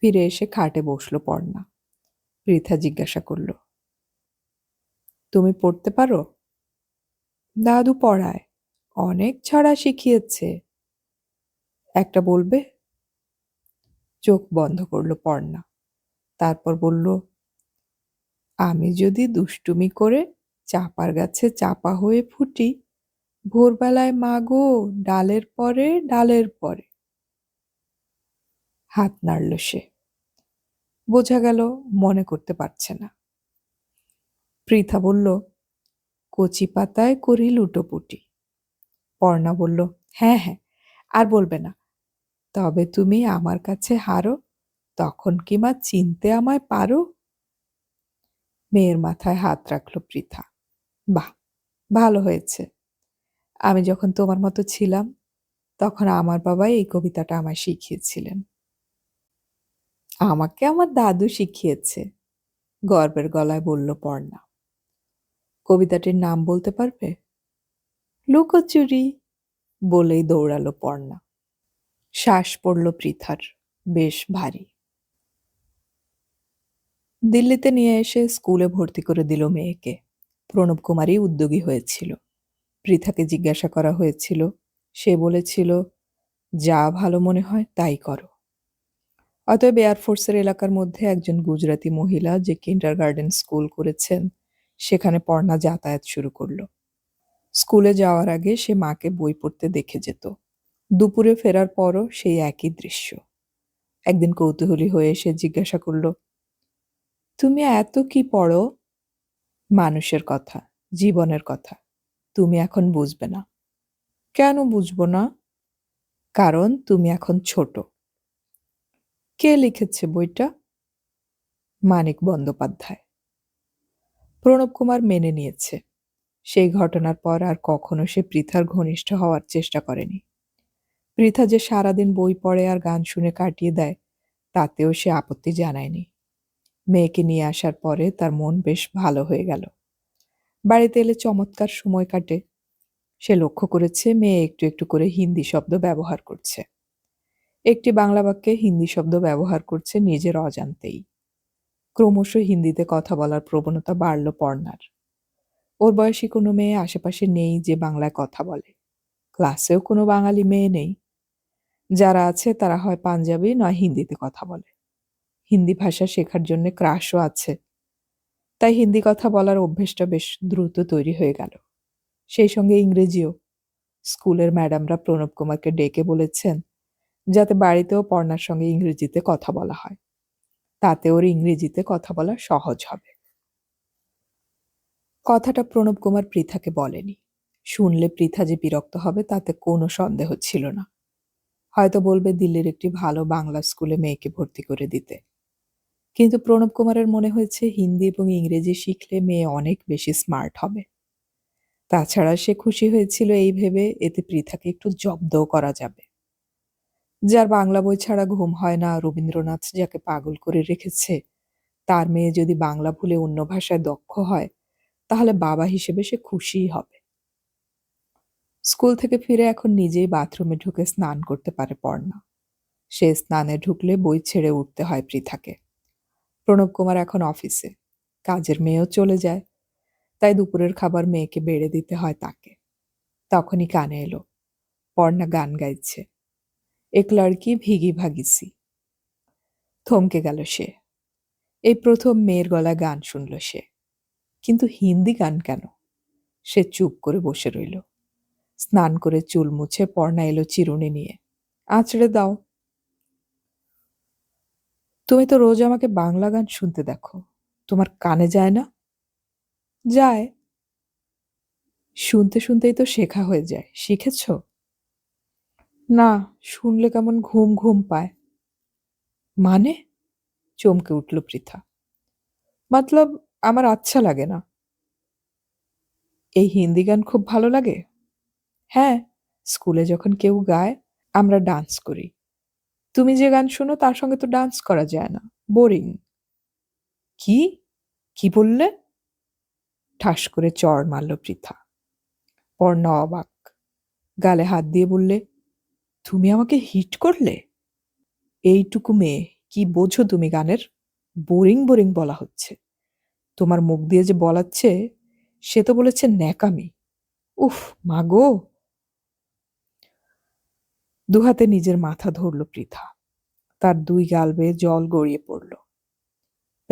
Speaker 1: ফিরে এসে খাটে বসলো পর্ণা। পৃথা জিজ্ঞাসা করল, তুমি পড়তে পারো? দাদু পড়ায়, অনেক ছড়া শিখিয়েছে। একটা বলবে? চোখ বন্ধ করলো পর্ণা। তারপর বলল, আমি যদি দুষ্টুমি করে চাপার গাছে চাপা হয়ে ফুটি, ভোরবেলায় মা গো ডালের পরে ডালের পরে। হাত নাড়ল সে। বোঝা গেল মনে করতে পারছে না। পৃথা বলল, কচি পাতায় করি লুটোপুটি। পর্ণা বলল, হ্যাঁ হ্যাঁ, আর বলবে না। তবে তুমি আমার কাছে হারো, তখন কি মা চিনতে আমায় পারো? মেয়ের মাথায় হাত রাখল পৃথা। বাহ, ভালো হয়েছে। আমি যখন তোমার মতো ছিলাম, তখন আমার বাবাই এই কবিতাটা আমায় শিখিয়েছিলেন। আমাকে আমার দাদু শিখিয়েছে, গর্বের গলায় বলল পর্ণা। কবিতাটির নাম বলতে পারবে? লুকোচুরি, বলেই দৌড়ালো পর্ণা। শ্বাস পড়ল পৃথার, বেশ ভারী। দিল্লিতে নিয়ে এসে স্কুলে ভর্তি করে দিল মেয়েকে। প্রণব কুমারই উদ্যোগী হয়েছিল। পৃথাকে জিজ্ঞাসা করা হয়েছিল, সে বলেছিল, যা ভালো মনে হয় তাই করো। অতএব এয়ারফোর্সের এলাকার মধ্যে একজন গুজরাতি মহিলা যে কিন্ডারগার্টেন স্কুল করেছেন, সেখানে পর্ণা যাতায়াত শুরু করল। স্কুলে যাওয়ার আগে সে মাকে বই পড়তে দেখে যেত। দুপুরে ফেরার পরও সেই একই দৃশ্য। একদিন কৌতূহলী হয়ে সে জিজ্ঞাসা করল, তুমি এত কি পড়ো? মানুষের কথা, জীবনের কথা। তুমি এখন বুঝবে না। কেন বুঝবো না? কারণ তুমি এখন ছোট। কে লিখেছে বইটা? মানিক বন্দ্যোপাধ্যায়। প্রণব কুমার মেনে নিয়েছে। সেই ঘটনার পর আর কখনো সে পৃথার ঘনিষ্ঠ হওয়ার চেষ্টা করেনি। পৃথা যে সারাদিন বই পড়ে আর গান শুনে কাটিয়ে দেয়, তাতেও সে আপত্তি জানায়নি। মেয়েকে নিয়ে আসার পরে তার মন বেশ ভালো হয়ে গেল। বাড়িতে এলে চমৎকার সময় কাটে। সে লক্ষ্য করেছে মেয়ে একটু একটু করে হিন্দি শব্দ ব্যবহার করছে। একটি বাংলা বাক্যে হিন্দি শব্দ ব্যবহার করছে নিজের অজান্তেই। ক্রমশ হিন্দিতে কথা বলার প্রবণতা বাড়ল পর্ণার। ওর বয়সী কোনো মেয়ে আশেপাশে নেই যে বাংলায় কথা বলে। ক্লাসেও কোনো বাঙালি মেয়ে নেই। যারা আছে তারা হয় পাঞ্জাবি নয় হিন্দিতে কথা বলে। হিন্দি ভাষা শেখার জন্য ক্রাশও আছে। তাই হিন্দি কথা বলার অভ্যেসটা বেশ দ্রুত তৈরি হয়ে গেল। সেই সঙ্গে ইংরেজিও। স্কুলের ম্যাডামরা প্রণব কুমারকে ডেকে বলেছেন যাতে বাড়িতেও পর্ণার সঙ্গে ইংরেজিতে কথা বলা হয়। তাতে ওর ইংরেজিতে কথা বলা সহজ হবে। কথাটা প্রণব কুমার পৃথাকে বলেনি। শুনলে পৃথা যে বিরক্ত হবে তাতে কোনো সন্দেহ ছিল না। হয়তো বলবে দিল্লির একটি ভালো বাংলা স্কুলে মেয়েকে ভর্তি করে দিতে। কিন্তু প্রণব কুমারের মনে হয়েছে হিন্দি এবং ইংরেজি শিখলে মেয়ে অনেক বেশি স্মার্ট হবে। তাছাড়া সে খুশি হয়েছিল এই ভেবে এতে পৃথাকে একটু জব্দও করা যাবে। যার বাংলা বই ছাড়া ঘুম হয় না, রবীন্দ্রনাথ যাকে পাগল করে রেখেছে, তার মেয়ে যদি বাংলা ভুলে অন্য ভাষায় দক্ষ হয়, তাহলে বাবা হিসেবে সে খুশিই হবে। স্কুল থেকে ফিরে এখন নিজেই বাথরুমে ঢুকে স্নান করতে পারে পর্ণা। সে স্নানে ঢুকলে বই ছেড়ে উঠতে হয় পৃথাকে। প্রণব কুমার এখন অফিসে, কাজের মেয়েও চলে যায়। তাই দুপুরের খাবার মেয়েকে বেড়ে দিতে হয় তাকে। তখনই কানে এলো, পর্ণা গান গাইছে, এক লড়কি ভিগি ভাগিসি। থমকে গেল সে। এই প্রথম মেয়ের গলা গান শুনল সে। কিন্তু হিন্দি গান কেন? সে চুপ করে বসে রইল। স্নান করে চুল মুছে পর্ণা এলো চিরুনি নিয়ে। আঁচড়ে দাও। তুমি তো রোজ আমাকে বাংলা গান শুনতে দেখো, তোমার কানে যায় না? যায়। শুনতে শুনতেই তো শেখা হয়ে যায়, শিখেছ? না, শুনলে কেমন ঘুম ঘুম পায়। মানে? চমকে উঠল পৃথা। মতলব আমার আচ্ছা লাগে না। এই হিন্দি গান খুব ভালো লাগে? হ্যাঁ, স্কুলে যখন কেউ গায় আমরা ডান্স করি। তুমি যে গান শোনো তার সঙ্গে তো ডান্স করা যায় না, বোরিং। কি? কি বললে? ঠাস করে চড় মারল পৃথা। পর্ণা অবাক। গালে হাত দিয়ে বললে, তুমি আমাকে হিট করলে? এইটুকু মেয়ে, কি বোঝো তুমি গানের? বোরিং বোরিং বলা হচ্ছে। তোমার মুখ দিয়ে যে বলাচ্ছে, সে তো বলেছে ন্যাকামি। উফ মাগো! দুহাতে নিজের মাথা ধরল পৃথা। তার দুই গাল বেয়ে জল গড়িয়ে পড়ল।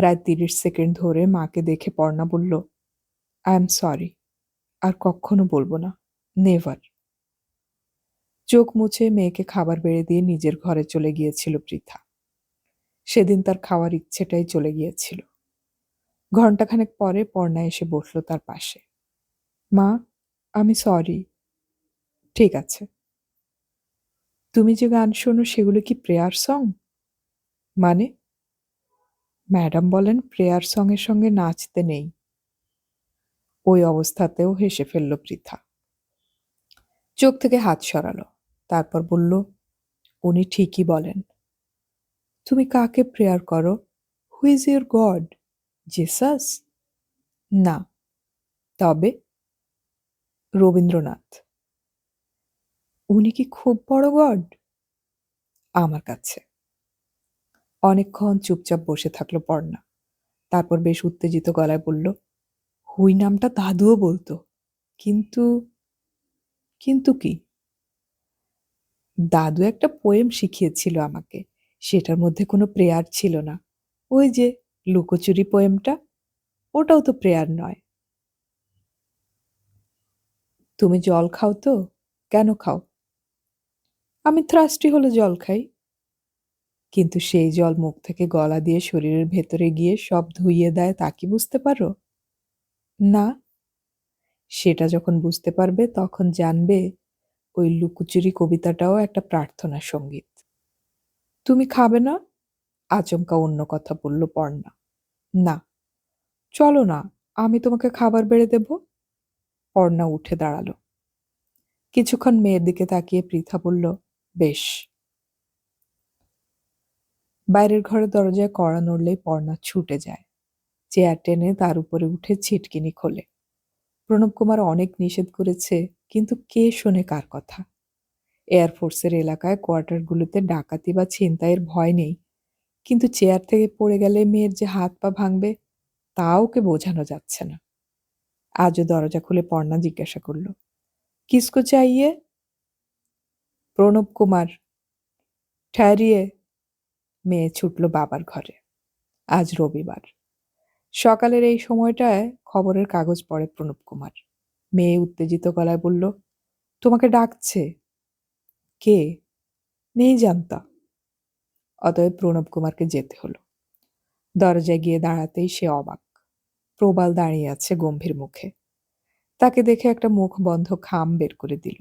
Speaker 1: প্রায় ৩০ সেকেন্ড ধরে মাকে দেখে পর্ণা বলল, আই এম সরি, আর কখনো বলবো না, নেভার। চোখ মুছে মেয়েকে খাবার বেড়ে দিয়ে নিজের ঘরে চলে গিয়েছিল পৃথা। সেদিন তার খাওয়ার ইচ্ছেটাই চলে গিয়েছিল। ঘণ্টাখানেক পরে পর্ণা এসে বসল তার পাশে। মা, আমি সরি। ঠিক আছে। তুমি যে গান শোনো সেগুলো কি প্রেয়ার সং? মানে? ম্যাডাম বলেন প্রেয়ার সং এর সঙ্গে নাচতে নেই। ওই অবস্থাতেও হেসে ফেলল পৃথা। চোখ থেকে হাত সরালো, তারপর বলল, উনি ঠিকই বলেন। তুমি কাকে প্রেয়ার করো? Who is your god? Jesus? না। তবে? রবীন্দ্রনাথ। উনি কি খুব বড় গড? আমার কাছে। অনেকক্ষণ চুপচাপ বসে থাকলো পর্ণা। তারপর বেশ উত্তেজিত গলায় বলল, হুই নামটা দাদুও বলতো। কিন্তু? কিন্তু কি? দাদু একটা পোয়েম শিখিয়েছিল আমাকে। সেটার মধ্যে কোনো প্রেয়ার ছিল না। ওই যে লুকোচুরি পোয়েমটা, ওটাও তো প্রেয়ার নয়। তুমি জল খাও তো? কেন খাও? আমি থ্রাস্টি হলে জল খাই। কিন্তু সেই জল মুখ থেকে গলা দিয়ে শরীরের ভেতরে গিয়ে সব ধুইয়ে দেয়, তা কি বুঝতে পারো? না। সেটা যখন বুঝতে পারবে তখন জানবে ওই লুকোচুরি কবিতাটাও একটা প্রার্থনা সঙ্গীত। তুমি খাবে না? আচমকা অন্য কথা বলল পর্ণা। না। চলো না, আমি তোমাকে খাবার বেড়ে দেব। পর্ণা উঠে দাঁড়ালো। কিছুক্ষণ মেয়ের দিকে তাকিয়ে পৃথা বলল, বেশ। বাইরের ঘরের দরজায় কড়া নড়লেই পর্ণা ছুটে যায়। চেয়ার টেনে তার উপরে উঠে ছিটকিনি খোলে। প্রণব কুমার অনেক নিষেধ করেছে, কিন্তু কে শোনে কার কথা? এয়ারফোর্সের এলাকায় কোয়ার্টারগুলোতে ডাকাতি বা ছিনতাইয়ের ভয় নেই, কিন্তু চেয়ার থেকে পড়ে গেলে মেয়ের যে হাত পা ভাঙবে তা ওকে বোঝানো যাচ্ছে না। আজও দরজা খুলে পর্ণা জিজ্ঞাসা করল, কিসকো চাইয়ে? প্রণব কুমার। ঠেরিয়ে। মেয়ে ছুটল বাবার ঘরে। আজ রবিবার। সকালের এই সময়টায় খবরের কাগজ পড়ে প্রণব কুমার। মেয়ে উত্তেজিত গলায় বলল, তোমাকে ডাকছে। কে? নেই জানতা। অতএব প্রণব কুমারকে যেতে হলো। দরজায় গিয়ে দাঁড়াতেই সে অবাক। প্রবাল দাঁড়িয়ে আছে গম্ভীর মুখে। তাকে দেখে একটা মুখ বন্ধ খাম বের করে দিল।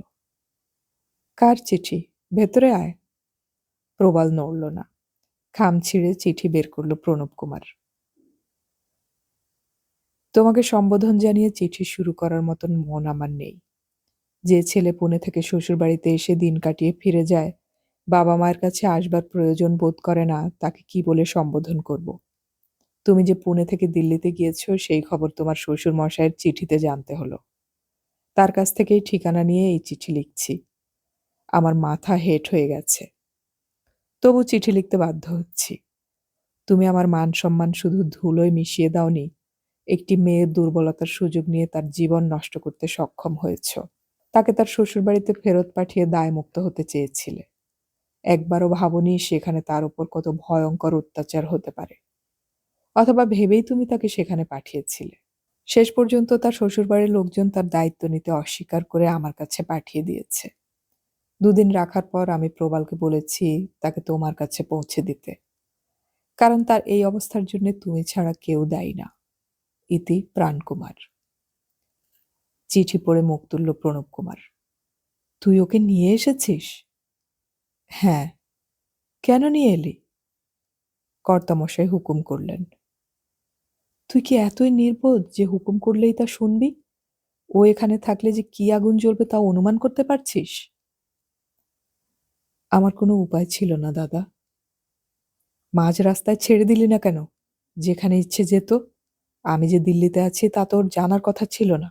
Speaker 1: কার চিঠি? ভেতরে আয়। প্রবাল নড়ল না। খাম ছিঁড়ে চিঠি বের করল প্রণব কুমার। তোমাকে সম্বোধন জানিয়ে চিঠি শুরু করার মতন মন আমার নেই। যে ছেলে পুনে থেকে শ্বশুরবাড়িতে এসে দিন কাটিয়ে ফিরে যায়, বাবা মায়ের কাছে আসবার প্রয়োজন বোধ করে না, তাকে কি বলে সম্বোধন করব? তুমি যে পুনে থেকে দিল্লিতে গিয়েছো সেই খবর তোমার শ্বশুর মশাইয়ের চিঠিতে জানতে হলো। তার কাছ থেকেই ঠিকানা নিয়ে এই চিঠি লিখছি। আমার মাথা হেট হয়ে গেছে, তবু চিঠি লিখতে বাধ্য হচ্ছি। তুমি আমার মান সম্মান শুধু ধুলোয় মিশিয়ে দাওনি, একটি মেয়ের দুর্বলতার সুযোগ নিয়ে তার জীবন নষ্ট করতে সক্ষম হয়েছ। তাকে তার শ্বশুরবাড়িতে ফেরত পাঠিয়ে দায়মুক্ত হতে চেয়েছিলে। একবারও ভাবনি সেখানে তার উপর কত ভয়ঙ্কর অত্যাচার হতে পারে। অথবা ভেবেই তুমি তাকে সেখানে পাঠিয়েছিলে। শেষ পর্যন্ত তার শ্বশুরবাড়ির লোকজন তার দায়িত্ব নিতে অস্বীকার করে আমার কাছে পাঠিয়ে দিয়েছে। দুদিন রাখার পর আমি প্রবালকে বলেছি তাকে তোমার কাছে পৌঁছে দিতে, কারণ তার এই অবস্থার জন্য তুমি ছাড়া কেউ দায়ী না। ইতি প্রাণকুমার। চিঠি পড়ে মুখ তুলল প্রণব কুমার। তুই ওকে নিয়ে এসেছিস? হ্যাঁ। কেন নিয়ে এলি? কর্তামশাই হুকুম করলেন। তুই কি এতই নির্বোধ যে হুকুম করলেই তা শুনবি? ও এখানে থাকলে যে কি আগুন জ্বলবে তা অনুমান করতে পারছিস? আমার কোনো উপায় ছিল না দাদা। মাঝ রাস্তায় ছেড়ে দিলি না কেন? যেখানে ইচ্ছে যেত। আমি যে দিল্লিতে আছি তা তোর জানার কথা ছিল না।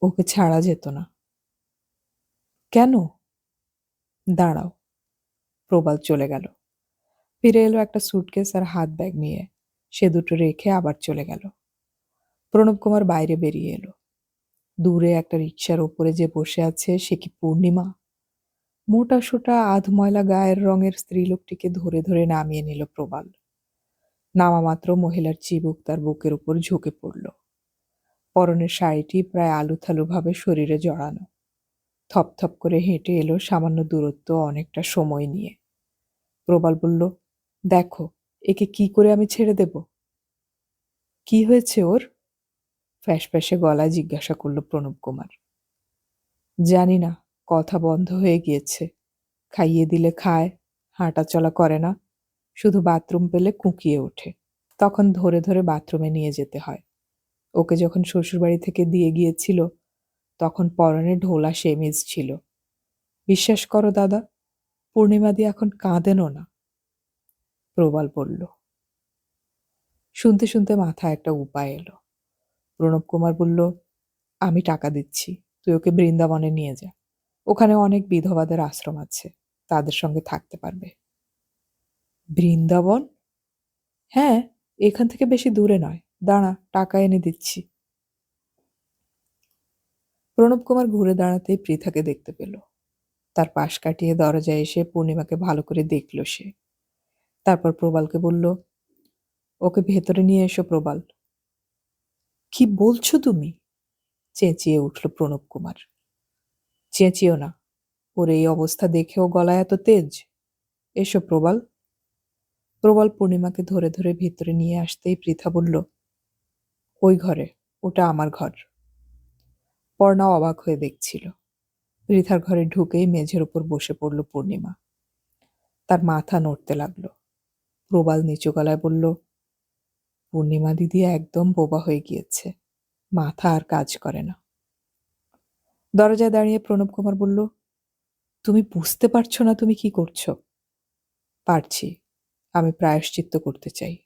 Speaker 1: ওকে ছাড়া যেত না। কেন? দাঁড়াও। প্রবাল চলে গেল। ফিরে এলো একটা সুটকেস আর হাত ব্যাগ নিয়ে। সে দুটো রেখে আবার চলে গেল। প্রণব কুমার বাইরে বেরিয়ে এলো। দূরে একটা রিকশার ওপরে যে বসে আছে সে কি পূর্ণিমা? মোটা সোটা আধময়লা গায়ের রঙের স্ত্রীলোকটিকে ধরে ধরে নামিয়ে নিল প্রবাল। নামামাত্র মহিলার চিবুক তার বুকের উপর ঝুঁকে পড়ল। পরনের শাড়িটি প্রায় আলুথালুভাবে শরীরে জড়ানো। থপথপ করে হেঁটে এলো সামান্য দূরত্ব, অনেকটা সময় নিয়ে। প্রবাল বলল, দেখো, একে কি করে আমি ছেড়ে দেব? কি হয়েছে ওর? ফ্যাঁসফ্যাঁসে গলায় জিজ্ঞাসা করল প্রণব কুমার। জানি না, কথা বন্ধ হয়ে গিয়েছে। খাইয়ে দিলে খায়, হাঁটা চলা করে না, শুধু বাথরুম পেলে কুঁকিয়ে ওঠে। তখন ধরে ধরে বাথরুমে নিয়ে যেতে হয়। ওকে যখন শ্বশুরবাড়ি থেকে দিয়ে গিয়েছিল তখন পরনে ঢোলা সেমিজ ছিল। বিশ্বাস করো দাদা, পূর্ণিমাদি এখন কাঁদেনও না। প্রবাল বলল। শুনতে শুনতে মাথায় একটা উপায় এলো। প্রণব কুমার বলল, আমি টাকা দিচ্ছি, তুই ওকে বৃন্দাবনে নিয়ে যা। ওখানে অনেক বিধবাদের আশ্রম আছে, তাদের সঙ্গে থাকতে পারবে। বৃন্দাবন? হ্যাঁ, এখান থেকে বেশি দূরে নয়। দাঁড়া, টাকা এনে দিচ্ছি। প্রণব কুমার ঘুরে দাঁড়াতেই পৃথাকে দেখতে পেল। তার পাশ কাটিয়ে দরজায় এসে পূর্ণিমাকে ভালো করে দেখল সে। তারপর প্রবালকে বলল, ওকে ভেতরে নিয়ে এসো প্রবাল। কি বলছো তুমি? চেঁচিয়ে উঠল প্রণব কুমার। চেঁচিও না, ওর এই অবস্থা দেখেও গলায় এত তেজ। এসো প্রবাল। প্রবাল পূর্ণিমাকে ধরে ধরে ভিতরে নিয়ে আসতেই পৃথা বলল, ওই ঘরে, ওটা আমার ঘর। পর্ণা অবাক হয়ে দেখছিল। পৃথার ঘরে ঢুকেই মেঝের উপর বসে পড়ল পূর্ণিমা। তার মাথা নড়তে লাগলো। প্রবাল নিচু গলায় বলল, পূর্ণিমা দিদি একদম বোবা হয়ে গিয়েছে, মাথা আর কাজ করে না। দরজায় দাঁড়িয়ে প্রণব কুমার বলল, তুমি বুঝতে পারছো না তুমি কি করছো? পারছি, আমি প্রায়শ্চিত্ত করতে চাই।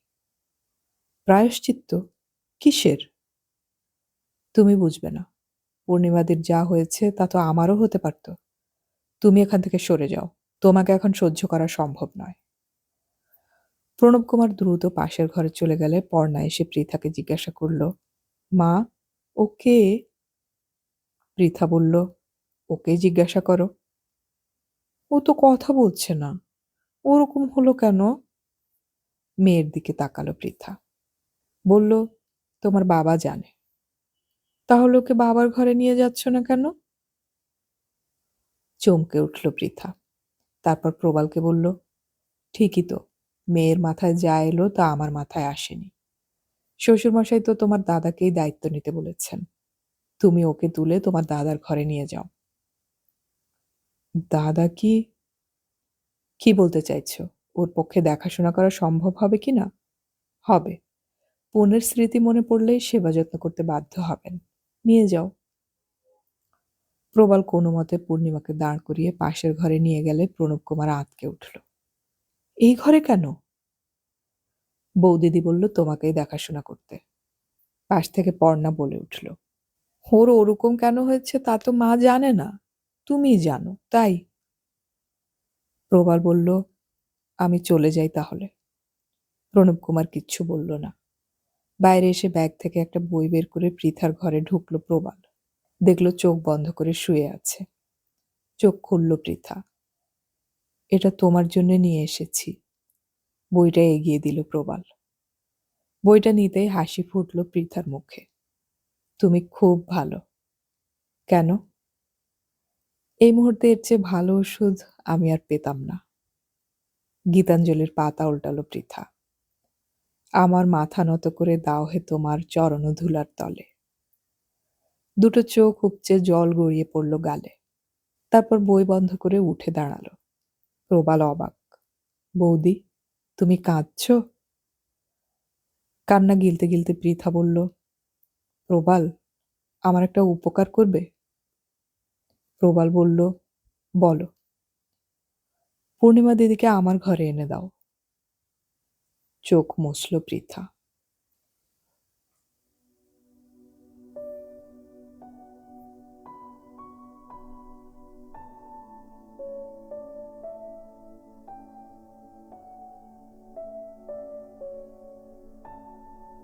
Speaker 1: প্রায়শ্চিত্ত? কিসের? তুমি বুঝবে না। পূর্ণিমাদের যা হয়েছে তা তো আমারও হতে পারত। তুমি এখান থেকে সরে যাও, তোমাকে এখন সহ্য করা সম্ভব নয়। প্রণব কুমার দ্রুত পাশের ঘরে চলে গেলে পর্ণা এসে পৃথাকে জিজ্ঞাসা করল, মা, ও কে? পৃথা বলল, ওকে জিজ্ঞাসা করো। ও তো কথা বলছে না, ওরকম হলো কেন? মেয়ের দিকে তাকালো পৃথা। বলল, তোমার বাবা জানে। তাহলে ওকে বাবার ঘরে নিয়ে যাচ্ছ না কেন? চমকে উঠল পৃথা। তারপর প্রবালকে বলল, ঠিকই তো, মেয়ের মাথায় যা এলো তা আমার মাথায় আসেনি। শ্বশুরমশাই তো তোমার দাদাকেই দায়িত্ব নিতে বলেছেন। তুমি ওকে তুলে তোমার দাদার ঘরে নিয়ে যাও। দাদা কি? কি বলতে চাইছো? ওর পক্ষে দেখাশোনা করা সম্ভব হবে কি না? হবে। বোনের স্মৃতি মনে পড়লেই সেবা যত্ন করতে বাধ্য হবেন। নিয়ে যাও। প্রবাল কোনো মতে পূর্ণিমাকে দাঁড় করিয়ে পাশের ঘরে নিয়ে গেলে প্রণব কুমার আঁতকে উঠল। এই ঘরে কেন? বৌদিদি বলল তোমাকেই দেখাশোনা করতে। পাশ থেকে পর্ণা বলে উঠল, ওর ওরকম কেন হয়েছে তা তো মা জানে না, তুমিই জানো, তাই। প্রবাল বলল, আমি চলে যাই তাহলে। প্রণব কুমার কিচ্ছু বলল না। বাইরে এসে ব্যাগ থেকে একটা বই বের করে পৃথার ঘরে ঢুকলো প্রবাল। দেখলো চোখ বন্ধ করে শুয়ে আছে। চোখ খুলল পৃথা। এটা তোমার জন্য নিয়ে এসেছি। বইটা এগিয়ে দিল প্রবাল। বইটা নিতেই হাসি ফুটল পৃথার মুখে। তুমি খুব ভালো। কেন? এই মুহূর্তে এর চেয়ে ভালো ওষুধ আমি আর পেতাম না। গীতাঞ্জলির পাতা উল্টালো পৃথা। আমার মাথা নত করে দাও হে তোমার চরণধুলার তলে। দুটো চোখ উপচে জল গড়িয়ে পড়ল গালে। তারপর বই বন্ধ করে উঠে দাঁড়ালো। প্রবাল অবাক। বৌদি, তুমি কাঁদছ? কান্না গিলতে গিলতে পৃথা বলল, প্রবাল, আমার একটা উপকার করবে? প্রবাল বলল, বলো। পূর্ণিমা দিদিকে আমার ঘরে এনে দাও। চোখ মুছল পৃথা।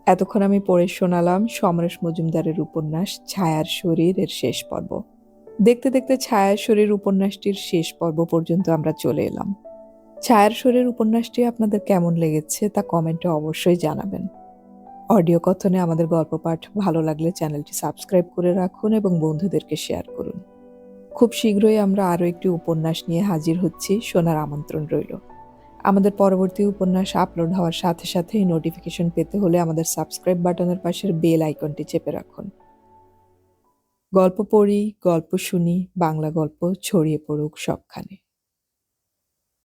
Speaker 1: এতক্ষণ আমি পড়ে শোনালাম সমরেশ মজুমদারের উপন্যাস ছায়ার শরীর এর শেষ পর্ব। দেখতে দেখতে ছায়ার শরীর উপন্যাসটির শেষ পর্ব পর্যন্ত আমরা চলে এলাম। ছায়ার সুরের উপন্যাসটি আপনাদের কেমন লেগেছে তা কমেন্টে অবশ্যই জানাবেন। অডিও কথনে আমাদের গল্প পাঠ ভালো লাগলে চ্যানেলটি সাবস্ক্রাইব করে রাখুন এবং বন্ধুদেরকে শেয়ার করুন। খুব শীঘ্রই আমরা আরও একটি উপন্যাস নিয়ে হাজির হচ্ছি, শোনার আমন্ত্রণ রইল। আমাদের পরবর্তী উপন্যাস আপলোড হওয়ার সাথে সাথেই নোটিফিকেশন পেতে হলে আমাদের সাবস্ক্রাইব বাটনের পাশের বেল আইকনটি চেপে রাখুন। গল্প পড়ি, গল্প শুনি, বাংলা গল্প ছড়িয়ে পড়ুক সবখানে।